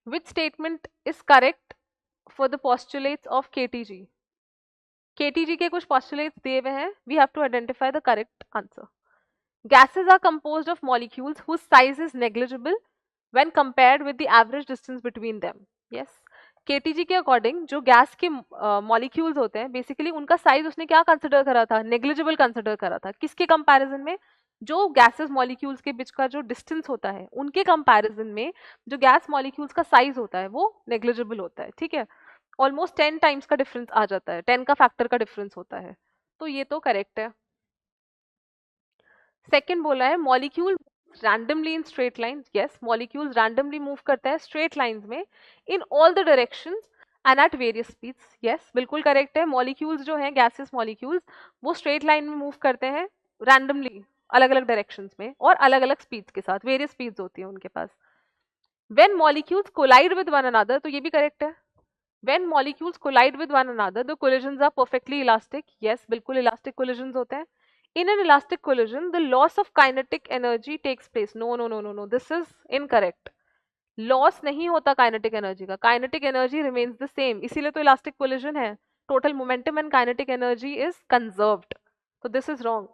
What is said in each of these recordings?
Which statement is correct for the postulates of KTG? KTG के कुछ postulates दिए हुए हैं, we have to identify the correct answer. Gases are composed of molecules whose size is negligible when compared with the average distance between them. Yes. KTG के according जो gas के molecules होते हैं, बेसिकली उनका size उसने क्या consider करा था? नेग्लिजिबल कंसिडर करा था। किसके कंपैरिजन में? जो गैसेस मॉलिक्यूल्स के बीच का जो डिस्टेंस होता है उनके कंपैरिजन में जो गैस मॉलिक्यूल्स का साइज होता है वो नेग्लिजिबल होता है। ठीक है, ऑलमोस्ट 10 टाइम्स का डिफरेंस आ जाता है, 10 का फैक्टर का डिफरेंस होता है, तो ये तो करेक्ट है। सेकेंड बोला है molecule randomly in straight lines. Yes, molecules randomly move करते हैं स्ट्रेट लाइंस में in all the directions and at various speeds. Yes, बिल्कुल करेक्ट है। मॉलिक्यूल्स जो हैं, गैसेस मॉलिक्यूल्स, वो स्ट्रेट लाइन में मूव करते हैं रैंडमली, अलग अलग डायरेक्शंस में और अलग अलग स्पीड्स के साथ, वेरियस स्पीड्स होती है उनके पास। When molecules collide with one another, तो ये भी करेक्ट है। When molecules collide with one another the collisions are perfectly elastic. Yes, बिल्कुल इलास्टिक कोलिजन्स होते हैं। In an elastic collision, the loss of kinetic energy takes place. No, no, no, no, no. This is incorrect. Loss नहीं होता kinetic energy का. Kinetic energy remains the same. इसीलिए तो elastic collision है. Total momentum and kinetic energy is conserved. So this is wrong.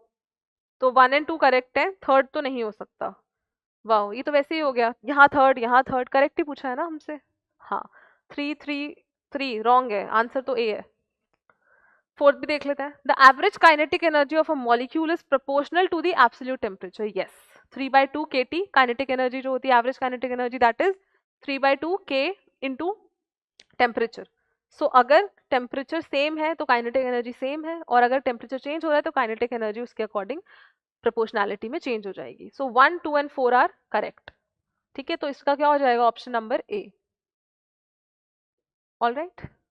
तो 1 and 2 correct है. Third तो नहीं हो सकता. वाह, ये तो वैसे ही हो गया. यहाँ थर्ड करेक्ट ही पूछा है ना हमसे. हाँ, 3 रॉन्ग है. आंसर तो ए है. फोर्थ भी देख लेते हैं. The average kinetic energy of a molecule is proportional to the absolute temperature. Yes, 3/2 kT kinetic energy जो होती है, average kinetic energy, that is 3/2 K into temperature. So अगर टेम्परेचर सेम है तो काइनेटिक एनर्जी सेम है, और अगर temperature change हो रहा है तो काइनेटिक एनर्जी उसके अकॉर्डिंग प्रोपोर्शनैलिटी में चेंज हो जाएगी. सो 1, 2 एंड 4 आर करेक्ट. ठीक है, तो इसका क्या हो जाएगा? Option number A. All right.